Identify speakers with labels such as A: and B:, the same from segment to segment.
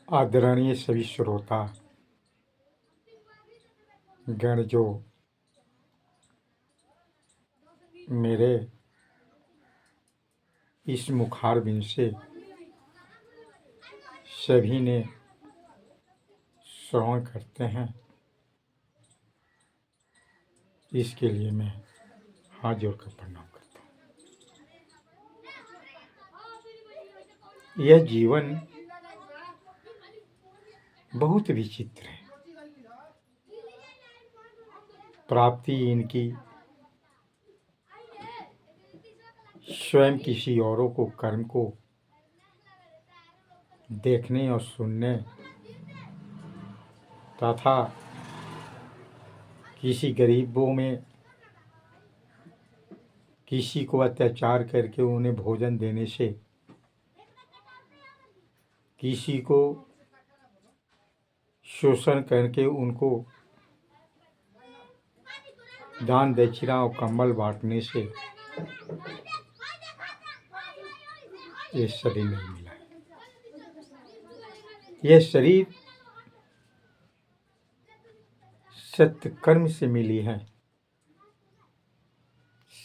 A: आदरणीय सभी श्रोता गण जो मेरे इस मुखारबिंद से सभी ने श्रवण करते हैं, इसके लिए मैं हाथ जोड़कर प्रणाम करता हूँ। यह जीवन बहुत विचित्र है। प्राप्ति इनकी स्वयं किसी औरों को कर्म को देखने और सुनने तथा किसी गरीबों में किसी को अत्याचार करके उन्हें भोजन देने से, किसी को शोषण करके उनको दान दक्षिणा और कंबल बांटने से ये शरीर नहीं मिला है। यह शरीर सत्कर्म से मिली है।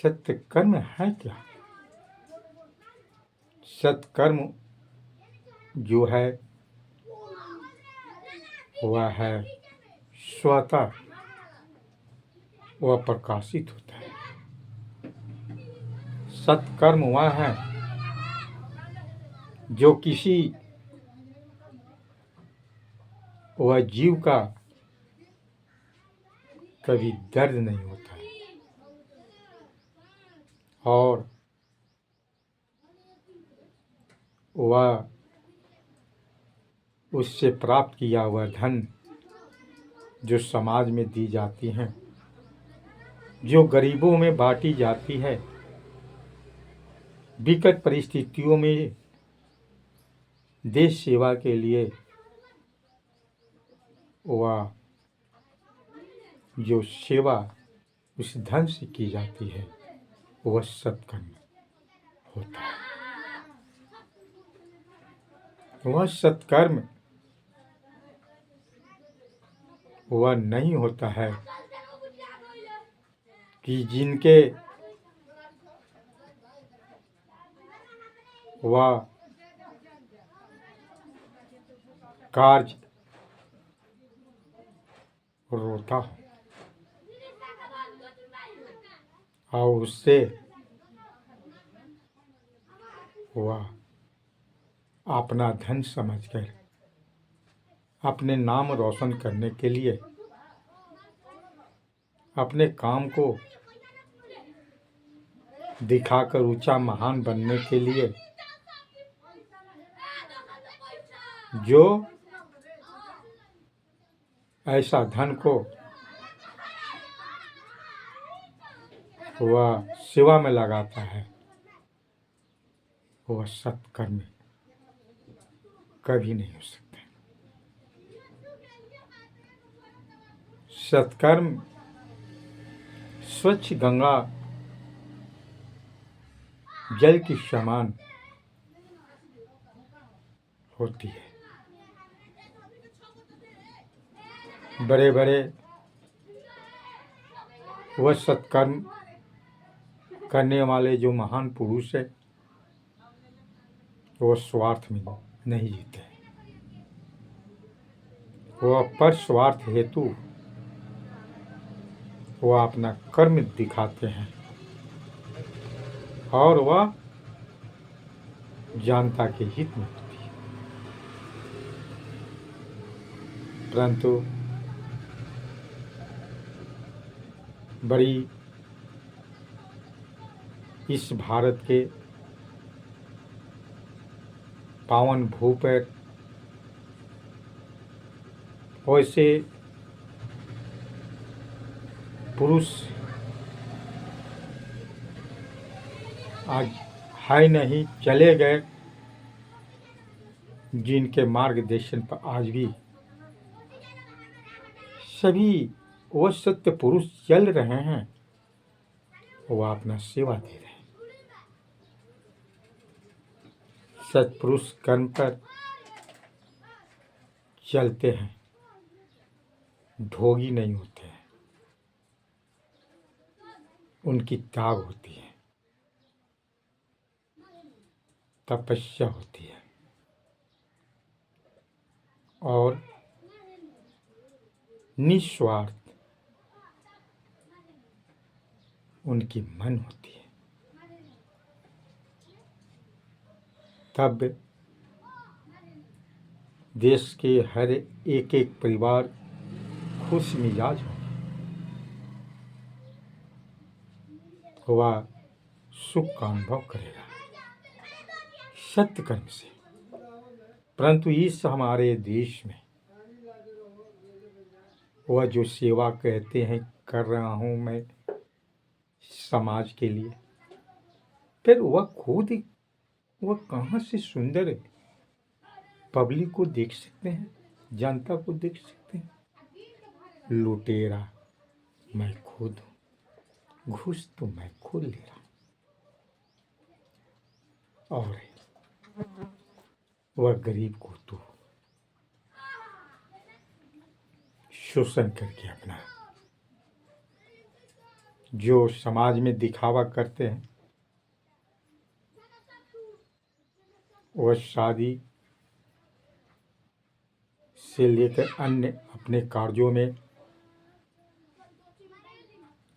A: सत्कर्म है क्या? सत्कर्म जो है वह है स्वतः वह प्रकाशित होता है। सत्कर्म वह है जो किसी वह जीव का कभी दर्द नहीं होता है और वह उससे प्राप्त किया हुआ धन जो समाज में दी जाती हैं, जो गरीबों में बांटी जाती है, विकट परिस्थितियों में देश सेवा के लिए वह जो सेवा उस धन से की जाती है वह सत्कर्म होता है। वह सत्कर्म वह नहीं होता है कि जिनके वह कार्य रोता हो और उससे वह अपना धन समझकर अपने नाम रोशन करने के लिए, अपने काम को दिखाकर ऊंचा महान बनने के लिए जो ऐसा धन को वह सेवा में लगाता है वह सत्कर्म कभी नहीं हो सकता। सत्कर्म स्वच्छ गंगा जल के समान होती है। बड़े बड़े वह सत्कर्म करने वाले जो महान पुरुष है वह स्वार्थ में नहीं जीते, वह पर स्वार्थ हेतु वह अपना कर्म दिखाते हैं और वह जनता के हित में होती है। परंतु बड़ी इस भारत के पावन भू पर वैसे पुरुष आज है नहीं, चले गए, जिनके मार्गदर्शन पर आज भी सभी वो सत्य पुरुष चल रहे हैं, वह अपना सेवा दे रहे हैं। सत्पुरुष कर्म पर चलते हैं, ढोगी नहीं होते हैं, उनकी ताब होती है, तपस्या होती है और निस्वार्थ उनकी मन होती है। तब देश के हर एक एक परिवार खुश मिजाज हो, वह सुख का अनुभव करेगा सत्य कर्म से। परंतु इस हमारे देश में वह जो सेवा कहते हैं कर रहा हूँ मैं समाज के लिए, फिर वह कहाँ से सुंदर है। पब्लिक को देख सकते हैं, जनता को देख सकते हैं। लुटेरा मैं खुद हूँ, घूस तो मैं खुद ले रहा हूँ, और वह गरीब को तो शोषण करके अपना जो समाज में दिखावा करते हैं, वह शादी से लेकर अन्य अपने कार्यों में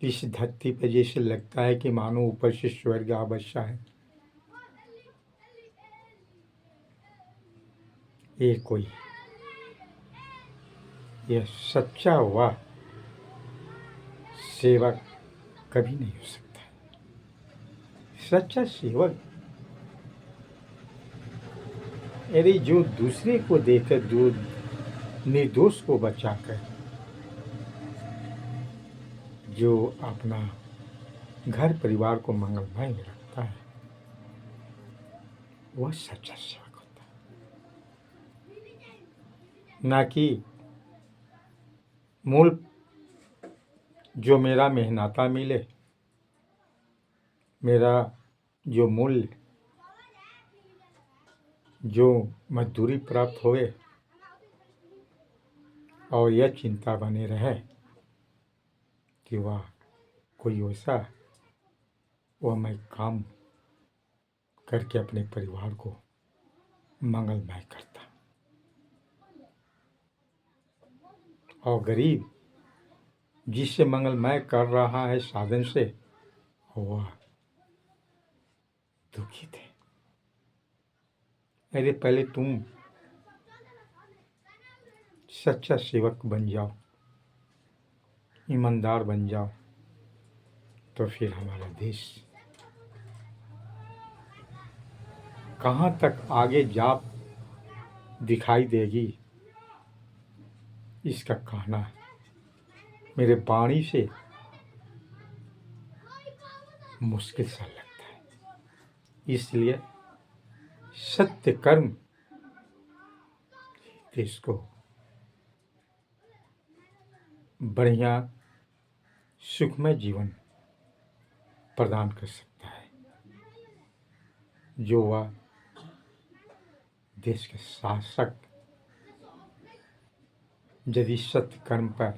A: इस धरती पर जैसे लगता है कि मानो ऊपर से स्वर्ग आ बसा है। यह सच्चा हुआ सेवक कभी नहीं हो सकता। सच्चा सेवक यदि जो दूसरे को देकर निर्दोष को बचाकर जो अपना घर परिवार को मंगलमय में रखता है, वह सच्चा सेवक होता है। ना कि मूल जो मेरा मेहनता मिले, मेरा जो मूल्य जो मजदूरी प्राप्त होए, और यह चिंता बने रहे कि वह कोई वैसा वह मैं काम करके अपने परिवार को मंगलमय करता। और गरीब जिससे मंगलमय कर रहा है साधन से, वह दुखित है। अरे पहले तुम सच्चा सेवक बन जाओ, ईमानदार बन जाओ, तो फिर हमारा देश कहाँ तक आगे जा दिखाई देगी, इसका कहना मेरे वाणी से मुश्किल सा लगता है। इसलिए सत्य कर्म देश को बढ़िया सुखमय जीवन प्रदान कर सकता है। जो वह देश के शासक यदि सत्य कर्म पर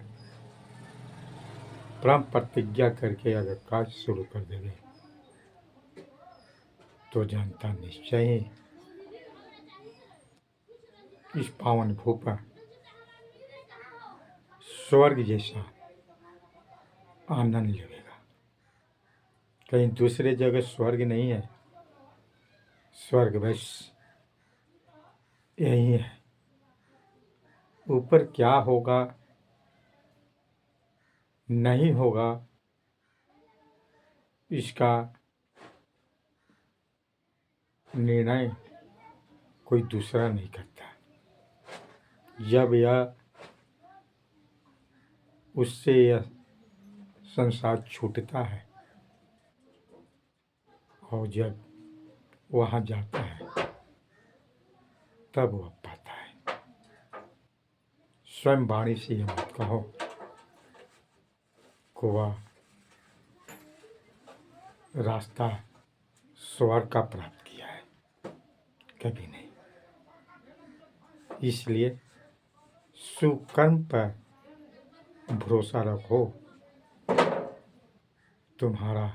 A: प्रण प्रतिज्ञा करके अगर कार्य शुरू कर देंगे, तो जनता निश्चय ही इस पावन भू पर स्वर्ग जैसा आनंद लेगा। कहीं दूसरे जगह स्वर्ग नहीं है, स्वर्ग बस यही है। ऊपर क्या होगा नहीं होगा, इसका निर्णय कोई दूसरा नहीं करता। जब यह उससे यह संसार छूटता है और जब वहाँ जाता है, तब वह पाता है। स्वयं वाणी से यह मत कहो को वह रास्ता स्वर्ग का प्राप्त किया है, कभी नहीं। इसलिए सुकर्म पर भरोसा रखो, तुम्हारा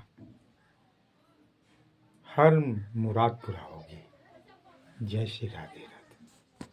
A: हर मुराद पूरा होगी। जय श्री राधे।